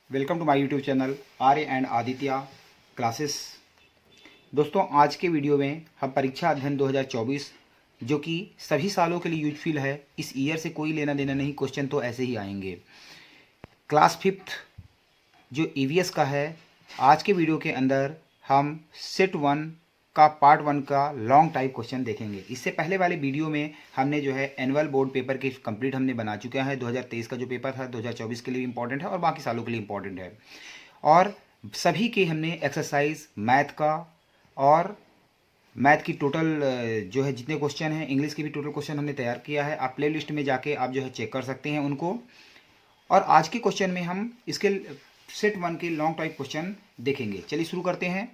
Welcome to my YouTube channel Arya and Aditya classes. दोस्तों, आज के वीडियो में हम परीक्षा अध्ययन 2024 जो कि सभी सालों के लिए यूजफुल है, इस ईयर से कोई लेना देना नहीं, क्वेश्चन तो ऐसे ही आएंगे। क्लास 5th जो ईवीएस का है, आज के वीडियो के अंदर हम सेट 1 का पार्ट 1 का लॉन्ग टाइप क्वेश्चन देखेंगे। इससे पहले वाले वीडियो में हमने जो है एनुअल बोर्ड पेपर के कंप्लीट हमने बना चुका है। 2023 का जो पेपर था 2024 के लिए इंपॉर्टेंट है और बाकी सालों के लिए इंपॉर्टेंट है। और सभी के हमने एक्सरसाइज मैथ का और मैथ की टोटल जो है जितने क्वेश्चन हैं, इंग्लिश के भी टोटल क्वेश्चन हमने तैयार किया है। आप प्ले लिस्ट में जाके आप जो है चेक कर सकते हैं उनको। और आज के क्वेश्चन में हम इसके सेट 1 के लॉन्ग टाइप क्वेश्चन देखेंगे। चलिए शुरू करते हैं।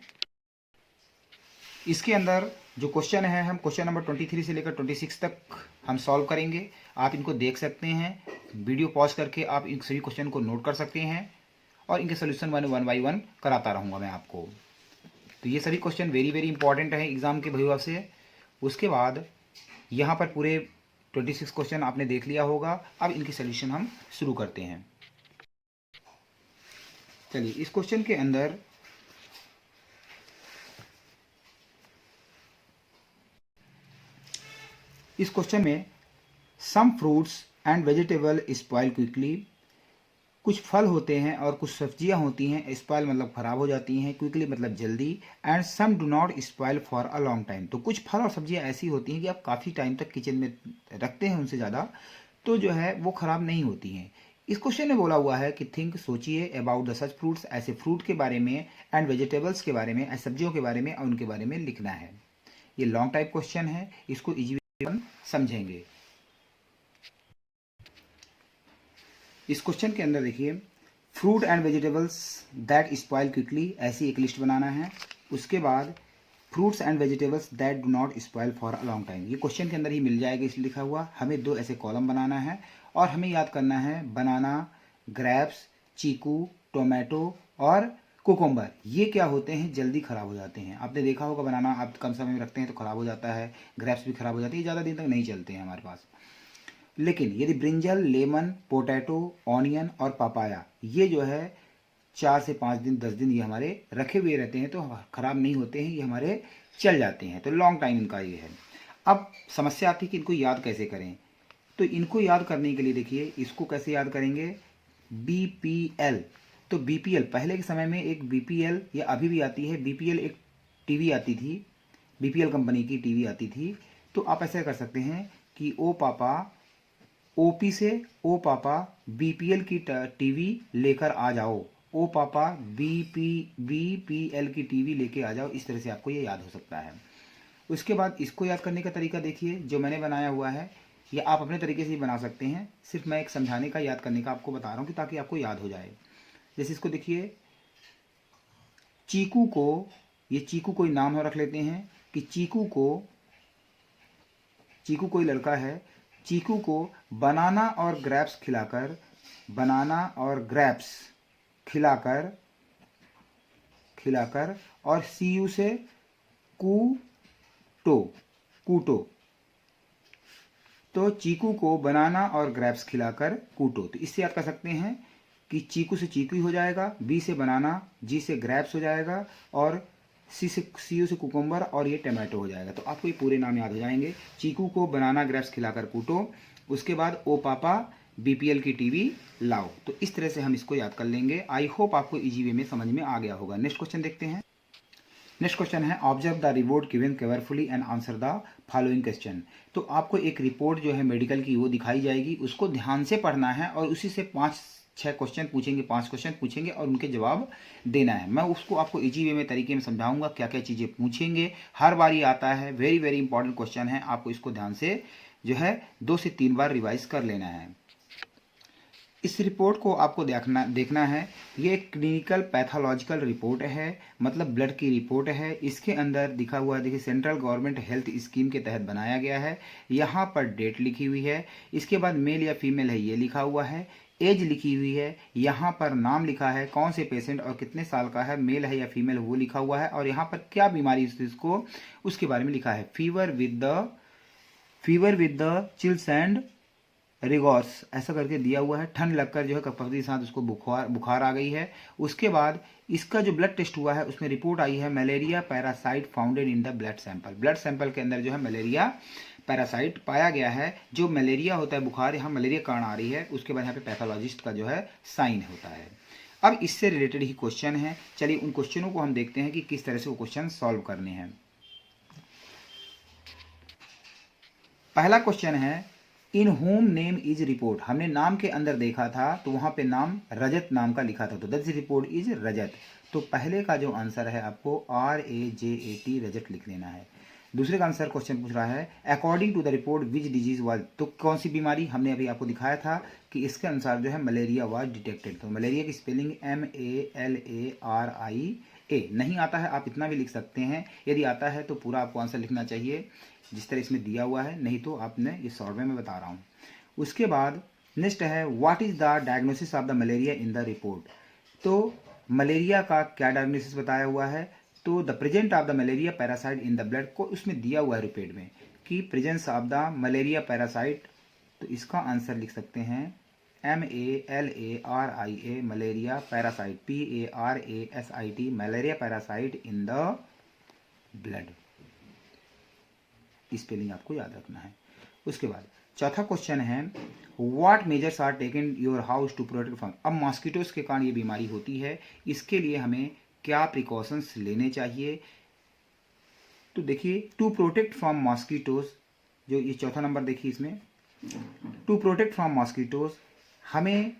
इसके अंदर जो क्वेश्चन है, हम क्वेश्चन नंबर 23 से लेकर 26 तक हम सॉल्व करेंगे। आप इनको देख सकते हैं, वीडियो पॉज करके आप इन सभी क्वेश्चन को नोट कर सकते हैं और इनके सोल्यूशन वन बाई वन कराता रहूँगा मैं आपको। तो ये सभी क्वेश्चन वेरी वेरी इंपॉर्टेंट है एग्जाम के भविष्य से। उसके बाद यहाँ पर पूरे 26 क्वेश्चन आपने देख लिया होगा। अब इनकी सोल्यूशन हम शुरू करते हैं। चलिए, इस क्वेश्चन के अंदर इस क्वेश्चन में some fruits and vegetable spoil quickly, कुछ फल होते हैं और कुछ सब्जियां होती हैं, स्पॉइल मतलब खराब हो जाती हैं, क्विकली मतलब जल्दी, and some do not spoil for a long time. तो कुछ फल और सब्जियां ऐसी होती हैं कि आप काफ़ी टाइम तक किचन में रखते हैं उनसे ज़्यादा, तो जो है वो खराब नहीं होती हैं। इस क्वेश्चन में बोला हुआ है कि थिंक, सोचिए, अबाउट द सच फ्रूट्स, ऐसे फ्रूट के बारे में, एंड वेजिटेबल्स के बारे में, ऐसे सब्जियों के बारे में और उनके बारे में लिखना है। ये लॉन्ग टाइप क्वेश्चन है, इसको इजी समझेंगे। इस क्वेश्चन के अंदर देखिए, fruit and vegetables that spoil quickly, ऐसी एक लिस्ट बनाना है। उसके बाद fruits and vegetables that do not spoil for a long time, ये क्वेश्चन के अंदर ही मिल जाएगा इसलिए लिखा हुआ। हमें दो ऐसे कॉलम बनाना है और हमें याद करना है बनाना, ग्रेप्स, चीकू, टोमेटो और कुकुम्बर, ये क्या होते हैं, जल्दी खराब हो जाते हैं। आपने देखा होगा बनाना आप कम समय में रखते हैं तो खराब हो जाता है, ग्रेप्स भी खराब हो जाती है, ज़्यादा दिन तक नहीं चलते हैं हमारे पास। लेकिन यदि ब्रिंजल, लेमन, पोटैटो, ऑनियन और पपाया, ये जो है 4 से 5 दिन 10 दिन ये हमारे रखे हुए रहते हैं तो खराब नहीं होते हैं, ये हमारे चल जाते हैं, तो लॉन्ग टाइम इनका ये है। अब समस्या आती है कि इनको याद कैसे करें। तो इनको याद करने के लिए देखिए, इसको कैसे याद करेंगे, बीपीएल। तो बीपीएल पहले के समय में एक बीपीएल, या अभी भी आती है बीपीएल, एक टीवी आती थी, बीपीएल कंपनी की टीवी आती थी। तो आप ऐसे कर सकते हैं कि ओ पापा, ओपी से ओ पापा बीपीएल की टीवी लेकर आ जाओ, ओ पापा बीपीएल की टीवी लेके आ जाओ। इस तरह से आपको ये याद हो सकता है। उसके बाद इसको याद करने का तरीका देखिए, जो मैंने बनाया हुआ है, या आप अपने तरीके से ही बना सकते हैं। सिर्फ मैं एक समझाने का, याद करने का आपको बता रहा हूँ कि ताकि आपको याद हो जाए। जैसे इसको देखिए, चीकू को, ये चीकू कोई नाम हो रख लेते हैं कि चीकू कोई लड़का है, चीकू को बनाना और ग्रेप्स खिलाकर, बनाना और ग्रेप्स खिलाकर और सीयू से कूटो। तो चीकू को बनाना और ग्रेप्स खिलाकर कूटो। तो इससे याद कर सकते हैं कि चीकू से चीकू ही हो जाएगा, बी से बनाना, जी से ग्रेप्स हो जाएगा, और सीयू से कुकुम्बर, और ये टमाटो हो जाएगा। तो आपको ये पूरे नाम याद हो जाएंगे, चीकू को बनाना ग्रेप्स खिलाकर कूटो। उसके बाद ओ पापा बीपीएल की टीवी लाओ। तो इस तरह से हम इसको याद कर लेंगे। आई होप आपको इजी वे में समझ में आ गया होगा। नेक्स्ट क्वेश्चन देखते हैं। नेक्स्ट क्वेश्चन है, observe the report given carefully and answer the following question. तो आपको एक रिपोर्ट जो है मेडिकल की वो दिखाई जाएगी, उसको ध्यान से पढ़ना है और उसी से 5-6 क्वेश्चन पूछेंगे, 5 क्वेश्चन पूछेंगे और उनके जवाब देना है। मैं उसको आपको इजी वे में तरीके में समझाऊंगा, क्या क्या चीज़ें पूछेंगे, हर बार ये आता है। वेरी वेरी इंपॉर्टेंट क्वेश्चन है, आपको इसको ध्यान से जो है 2 से 3 बार रिवाइज कर लेना है। इस रिपोर्ट को आपको देखना है। ये एक क्लिनिकल पैथोलॉजिकल रिपोर्ट है, मतलब ब्लड की रिपोर्ट है। इसके अंदर दिखा हुआ है, देखिए, सेंट्रल गवर्नमेंट हेल्थ स्कीम के तहत बनाया गया है। यहाँ पर डेट लिखी हुई है। इसके बाद मेल या फीमेल है ये लिखा हुआ है, एज लिखी हुई है, यहाँ पर नाम लिखा है, कौन से पेशेंट और कितने साल का है, मेल है या फीमेल वो लिखा हुआ है, और यहाँ पर क्या बीमारी इसको उसके बारे में लिखा है। Fever with the chills and rigors ऐसा करके दिया हुआ है, ठंड लगकर जो है कपकपी के साथ उसको बुखार आ गई है। उसके बाद इसका जो ब्लड टेस्ट हुआ है उसमें रिपोर्ट आई है malaria parasite founded in the blood sample. Blood sample के अंदर जो है मलेरिया पैरासाइट पाया गया है। जो मलेरिया होता है बुखार, यहाँ मलेरिया कारण आ रही है, उसके बाद यहाँ पे पैथोलॉजिस्ट का जो है साइन होता है। अब इससे रिलेटेड ही क्वेश्चन है, चलिए उन क्वेश्चनों को हम देखते हैं कि किस तरह से वो क्वेश्चन सॉल्व करने हैं। पहला क्वेश्चन है इन होम नेम इज रिपोर्ट। हमने नाम के अंदर देखा था तो वहां पे नाम रजत नाम का लिखा था, तो दैट रिपोर्ट इज रजत। तो पहले का जो आंसर है आपको RAJAT रजत लिख लेना है। दूसरे का आंसर क्वेश्चन पूछ रहा है according to the report which disease was, तो कौन सी बीमारी, हमने अभी आपको दिखाया था कि इसके अनुसार जो है मलेरिया वाज डिटेक्टेड। तो मलेरिया की स्पेलिंग MALARIA। नहीं आता है आप इतना भी लिख सकते हैं, यदि आता है तो पूरा आपको आंसर लिखना चाहिए जिस तरह इसमें दिया हुआ है, नहीं तो आपने ये शॉर्ट में मैं बता रहा हूँ। उसके बाद नेक्स्ट है what is the diagnosis of the malaria in the report. तो मलेरिया का क्या डायग्नोसिस बताया हुआ है, तो the present of the malaria parasite in the blood को उसमें दिया हुआ है रिपोर्ट में कि presence of the malaria parasite, तो इसका आंसर लिख सकते हैं MALARIA malaria parasite PARASIT malaria parasite in the blood. Spelling आपको याद रखना है। उसके बाद चौथा क्वेश्चन है what measures are taken your house to protect from. अब मॉस्किटोज के कारण ये बीमारी होती है, इसके लिए हमें क्या प्रिकॉशंस लेने चाहिए। तो देखिए टू प्रोटेक्ट फ्रॉम मॉस्किटोज, जो ये चौथा नंबर देखिए इसमें टू प्रोटेक्ट फ्रॉम मॉस्किटोज, हमें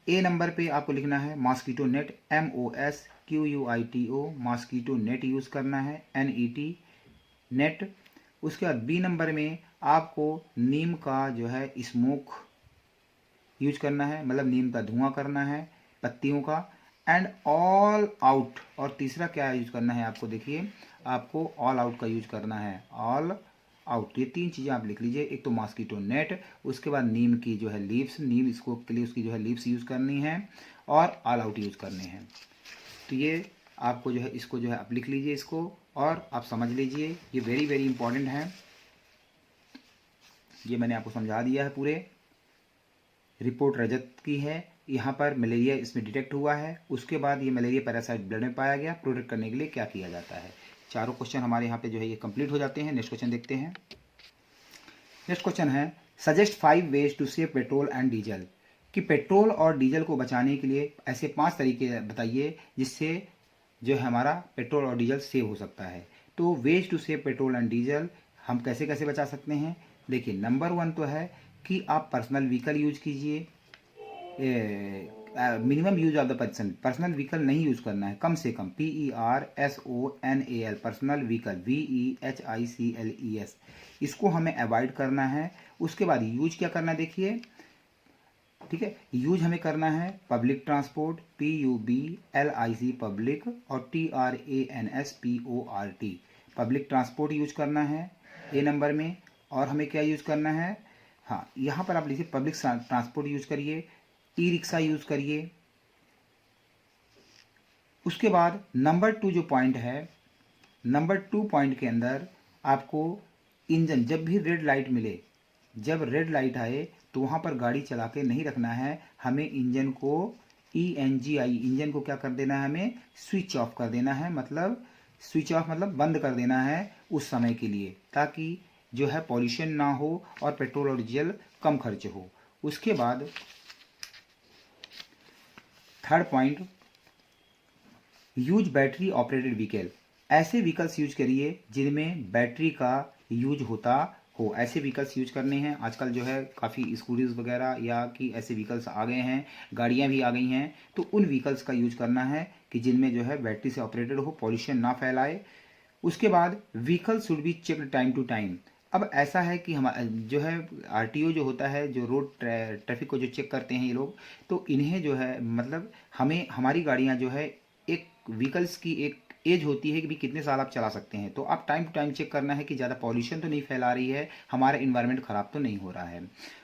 ए नंबर पे आपको लिखना है mosquito net MOSQUITO mosquito net use करना है NET नेट। उसके बाद बी नंबर में आपको नीम का जो है स्मोक यूज करना है, मतलब नीम का धुआं करना है पत्तियों का, एंड ऑल आउट। और तीसरा क्या यूज करना है आपको, देखिए आपको ऑल आउट का यूज करना है, ऑल आउट। ये तीन चीज़ें आप लिख लीजिए, एक तो मॉस्किटो नेट, उसके बाद नीम की जो है लीव्स, नीम इसको के लिए उसकी जो है लीव्स यूज करनी है, और ऑल आउट यूज करने हैं। तो ये आपको जो है इसको जो है आप लिख लीजिए इसको, और आप समझ लीजिए ये वेरी वेरी इंपॉर्टेंट है। ये मैंने आपको समझा दिया है पूरे। रिपोर्ट रजत की है, यहाँ पर मलेरिया इसमें डिटेक्ट हुआ है, उसके बाद ये मलेरिया पैरासाइट ब्लड में पाया गया, प्रोटेक्ट करने के लिए क्या किया जाता है। चारों क्वेश्चन हमारे यहाँ पे जो है ये कंप्लीट हो जाते हैं। नेक्स्ट क्वेश्चन देखते हैं। नेक्स्ट क्वेश्चन है suggest 5 ways to save petrol and diesel, कि पेट्रोल और डीजल को बचाने के लिए ऐसे 5 तरीके बताइए जिससे जो है हमारा पेट्रोल और डीजल सेव हो सकता है। तो ways to save petrol and diesel हम कैसे कैसे बचा सकते हैं। देखिए नंबर 1 तो है कि आप पर्सनल व्हीकल यूज कीजिए, minimum use of the personal vehicle नहीं यूज करना है, कम से कम PERSONAL पर्सनल व्हीकल VEHICLES, इसको हमें अवॉइड करना है। उसके बाद यूज क्या करना है देखिए, ठीक है, यूज हमें करना है पब्लिक ट्रांसपोर्ट PUBLIC पब्लिक, और TRANSPORT पब्लिक ट्रांसपोर्ट यूज करना है ए नंबर में। और हमें क्या यूज करना है, हाँ यहाँ पर आप लिखिए पब्लिक ट्रांसपोर्ट यूज करिए, ई रिक्शा यूज करिए। उसके बाद नंबर 2 जो पॉइंट है, नंबर 2 पॉइंट के अंदर आपको इंजन जब भी रेड लाइट मिले, जब रेड लाइट आए तो वहाँ पर गाड़ी चला के नहीं रखना है, हमें इंजन को ENGI इंजन को क्या कर देना है, हमें स्विच ऑफ कर देना है, मतलब स्विच ऑफ मतलब बंद कर देना है उस समय के लिए, ताकि जो है पॉल्यूशन ना हो और पेट्रोल और डीजल कम खर्च हो। उसके बाद third point use battery operated vehicle, ऐसे व्हीकल्स यूज करिए जिनमें बैटरी का यूज होता हो, ऐसे व्हीकल्स यूज करने हैं। आजकल जो है काफ़ी स्कूटीज वगैरह या कि ऐसे व्हीकल्स आ गए हैं, गाड़ियां भी आ गई हैं, तो उन व्हीकल्स का यूज करना है कि जिनमें जो है बैटरी से ऑपरेटेड हो, पॉल्यूशन ना फैलाए। उसके बाद vehicle should be checked time to time. अब ऐसा है कि हम जो है RTO जो होता है, जो रोड ट्रैफिक को जो चेक करते हैं ये लोग, तो इन्हें जो है मतलब हमें हमारी गाड़ियां जो है एक व्हीकल्स की एक एज होती है कि भी कितने साल आप चला सकते हैं, तो आप टाइम टू टाइम चेक करना है कि ज़्यादा पॉल्यूशन तो नहीं फैला रही है, हमारा इन्वायरमेंट ख़राब तो नहीं हो रहा है।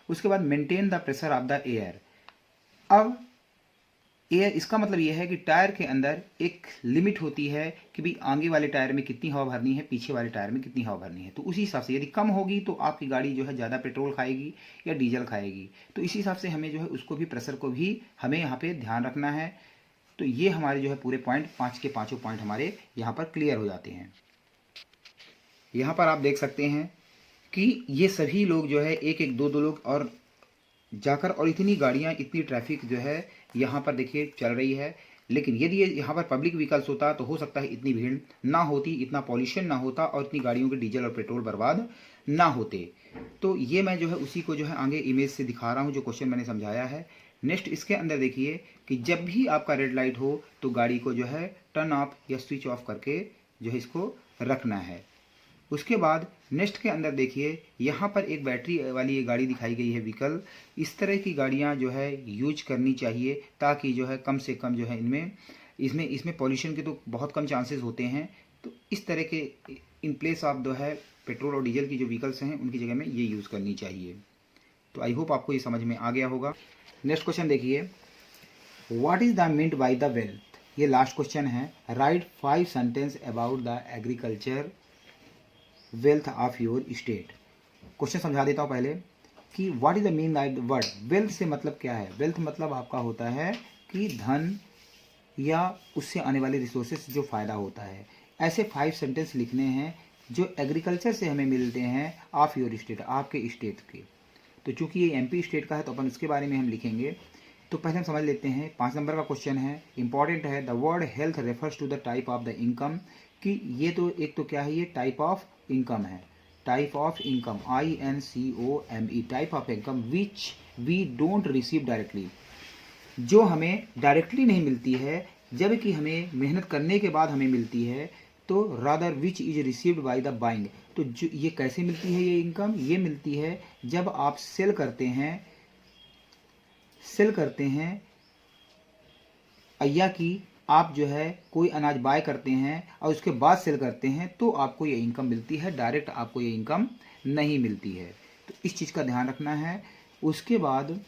उसके बाद maintain the pressure of the air. अब एयर, इसका मतलब ये है कि टायर के अंदर एक लिमिट होती है कि भाई आगे वाले टायर में कितनी हवा भरनी है, पीछे वाले टायर में कितनी हवा भरनी है। तो उसी हिसाब से यदि कम होगी तो आपकी गाड़ी जो है ज़्यादा पेट्रोल खाएगी या डीजल खाएगी। तो इसी हिसाब से हमें जो है उसको भी, प्रेशर को भी हमें यहाँ पे ध्यान रखना है। तो ये हमारे जो है पूरे पॉइंट, 5 के 5 पॉइंट हमारे यहाँ पर क्लियर हो जाते हैं। यहाँ पर आप देख सकते हैं कि ये सभी लोग जो है एक एक दो दो लोग और जाकर, और इतनी गाड़ियाँ, इतनी ट्रैफिक जो है यहाँ पर देखिए चल रही है। लेकिन यदि ये यहाँ पर पब्लिक व्हीकल्स होता तो हो सकता है इतनी भीड़ ना होती, इतना पॉल्यूशन ना होता और इतनी गाड़ियों के डीजल और पेट्रोल बर्बाद ना होते। तो ये मैं जो है उसी को जो है आगे इमेज से दिखा रहा हूँ, जो क्वेश्चन मैंने समझाया है। नेक्स्ट इसके अंदर देखिए कि जब भी आपका रेड लाइट हो तो गाड़ी को जो है टर्न ऑफ या स्विच ऑफ करके जो है इसको रखना है। उसके बाद नेक्स्ट के अंदर देखिए यहाँ पर एक बैटरी वाली ये गाड़ी दिखाई गई है व्हीकल। इस तरह की गाड़ियाँ जो है यूज करनी चाहिए ताकि जो है कम से कम जो है इसमें पॉल्यूशन के तो बहुत कम चांसेस होते हैं। तो इस तरह के इन प्लेस ऑफ जो है पेट्रोल और डीजल की जो व्हीकल्स हैं उनकी जगह में ये यूज़ करनी चाहिए। तो आई होप आपको ये समझ में आ गया होगा। नेक्स्ट क्वेश्चन देखिए, what is the meant by the wealth. ये लास्ट क्वेश्चन है। Right 5 sentence about the agriculture wealth of your state. Question समझा देता हूँ पहले कि what is the mean by the word wealth से मतलब क्या है। वेल्थ मतलब आपका होता है कि धन या उससे आने वाले रिसोर्सेस जो फ़ायदा होता है। ऐसे 5 सेंटेंस लिखने हैं जो एग्रीकल्चर से हमें मिलते हैं ऑफ योर स्टेट, आपके स्टेट के। तो चूंकि ये एमपी स्टेट का है तो अपन उसके बारे में हम लिखेंगे। तो पहले हम समझ लेते हैं। 5 नंबर का क्वेश्चन है, इंपॉर्टेंट है। The word health refers to the type of the income, कि ये तो एक तो क्या है, ये टाइप ऑफ इनकम है। Type of income, INCOME, type of income which we don't receive directly, जो हमें डायरेक्टली नहीं मिलती है जबकि हमें मेहनत करने के बाद हमें मिलती है। तो rather which is received by the buying, तो जो ये कैसे मिलती है ये इनकम, ये मिलती है जब आप सेल करते हैं अय्या की, आप जो है कोई अनाज बाय करते हैं और उसके बाद सेल करते हैं तो आपको ये इनकम मिलती है। डायरेक्ट आपको ये इनकम नहीं मिलती है। तो इस चीज़ का ध्यान रखना है। उसके बाद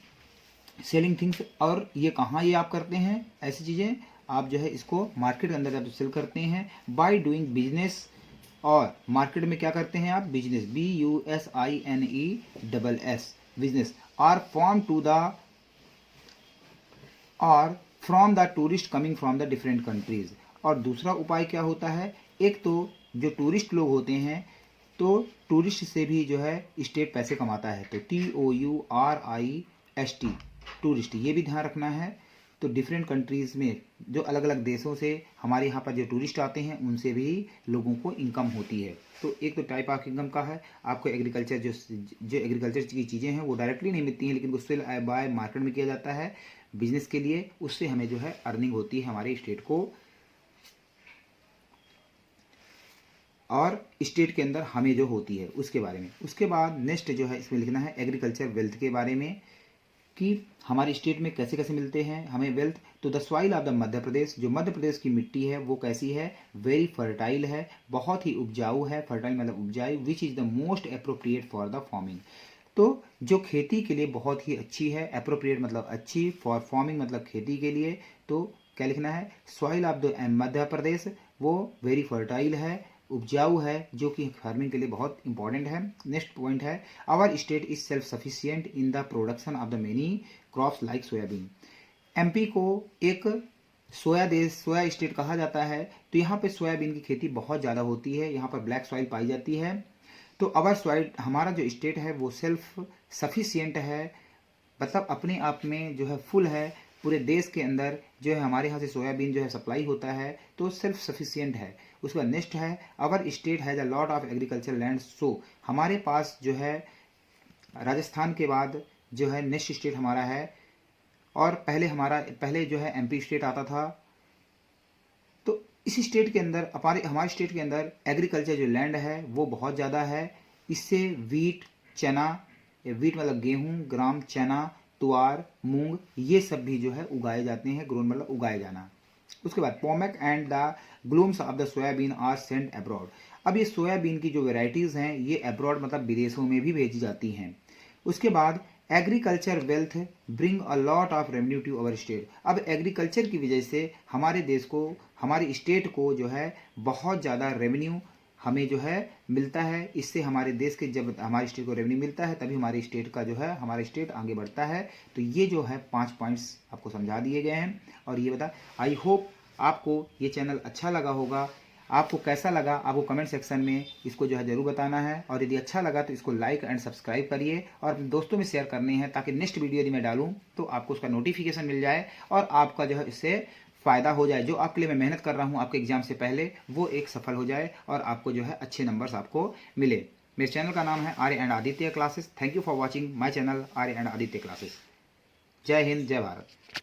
सेलिंग थिंग्स, और ये कहाँ ये आप करते हैं ऐसी चीज़ें, आप जो है इसको मार्केट के अंदर जब सेल करते हैं। बाय डूइंग बिजनेस, और मार्केट में क्या करते हैं आप, business, BUSINESS, business. Are form to the और from the tourist coming from the different countries. और दूसरा उपाय क्या होता है, एक तो जो टूरिस्ट लोग होते हैं तो टूरिस्ट से भी जो है स्टेट पैसे कमाता है। तो TOURIST, टूरिस्ट, ये भी ध्यान रखना है। तो डिफरेंट कंट्रीज में जो अलग अलग देशों से हमारे यहाँ पर जो टूरिस्ट आते हैं उनसे भी लोगों को इनकम होती है। तो एक तो टाइप ऑफ इनकम का है, आपको एग्रीकल्चर जो एग्रीकल्चर की चीज़ें हैं वो डायरेक्टली नहीं मिलती हैं, लेकिन उससे बाय मार्केट में किया जाता है बिजनेस के लिए, उससे हमें जो है अर्निंग होती है हमारे स्टेट को, और स्टेट के अंदर हमें जो होती है उसके बारे में। उसके बाद नेक्स्ट जो है इसमें लिखना है एग्रीकल्चर वेल्थ के बारे में, कि हमारे स्टेट में कैसे कैसे मिलते हैं हमें वेल्थ। तो the soil of the Madhya Pradesh, जो मध्य प्रदेश की मिट्टी है वो कैसी है, वेरी फर्टाइल है, बहुत ही उपजाऊ है। फर्टाइल मतलब उपजाऊ। Which is the most appropriate for the farming, तो जो खेती के लिए बहुत ही अच्छी है। अप्रोप्रिएट मतलब अच्छी, फॉर फार्मिंग मतलब खेती के लिए। तो क्या लिखना है, soil of the Madhya Pradesh वो वेरी फर्टाइल है, उपजाऊ है, जो कि फार्मिंग के लिए बहुत इंपॉर्टेंट है। नेक्स्ट पॉइंट है, our state is self sufficient in the production of the many crops like soybean. MP को एक सोया स्टेट कहा जाता है। तो यहाँ पे सोयाबीन की खेती बहुत ज़्यादा होती है, यहाँ पर ब्लैक सॉइल पाई जाती है। तो आवर सॉइल, हमारा जो स्टेट है वो सेल्फ सफिशिएंट है, मतलब अपने आप में जो है फुल है। पूरे देश के अंदर जो है हमारे यहाँ से सोयाबीन जो है सप्लाई होता है, तो सेल्फ सफिशिएंट है। उसके बाद नेक्स्ट है, our state has a lot of agriculture land. So हमारे पास जो है राजस्थान के बाद जो है नेक्स्ट स्टेट हमारा है, और पहले जो है एमपी स्टेट आता था। तो इस स्टेट के अंदर हमारे स्टेट के अंदर एग्रीकल्चर जो लैंड है वो बहुत ज़्यादा है। इससे वीट, चना, वीट मतलब गेहूँ, ग्राम, चना, तुआर, मूंग, ये सब भी जो है उगाए जाते हैं। ग्रोन मतलब उगाए जाना। उसके बाद पोमेक and the glumes of the soybean are sent abroad. अब ये सोयाबीन की जो वेराइटीज़ हैं ये अब्रॉड मतलब विदेशों में भी भेजी जाती हैं। उसके बाद agriculture wealth bring a lot of revenue to our state. अब एग्रीकल्चर की वजह से हमारे देश को, हमारे स्टेट को जो है बहुत ज़्यादा रेवेन्यू हमें जो है मिलता है। इससे हमारे देश के, जब हमारे स्टेट को रेवेन्यू मिलता है तभी हमारे स्टेट का जो है, हमारा स्टेट आगे बढ़ता है। तो ये जो है 5 पॉइंट्स आपको समझा दिए गए हैं। और ये बता, आई होप आपको ये चैनल अच्छा लगा होगा। आपको कैसा लगा आपको कमेंट सेक्शन में इसको जो है जरूर बताना है। और यदि अच्छा लगा तो इसको लाइक एंड सब्सक्राइब करिए और अपने दोस्तों में शेयर करने हैं, ताकि नेक्स्ट वीडियो यदि मैं डालूं तो आपको उसका नोटिफिकेशन मिल जाए और आपका जो है इससे फ़ायदा हो जाए। जो आपके लिए मैं मेहनत कर रहा हूँ आपके एग्जाम से पहले, वो एक सफल हो जाए और आपको जो है अच्छे नंबर्स आपको मिले। मेरे चैनल का नाम है Arya and Aditya classes. Thank you for watching my channel Arya and Aditya classes. जय हिंद, जय भारत।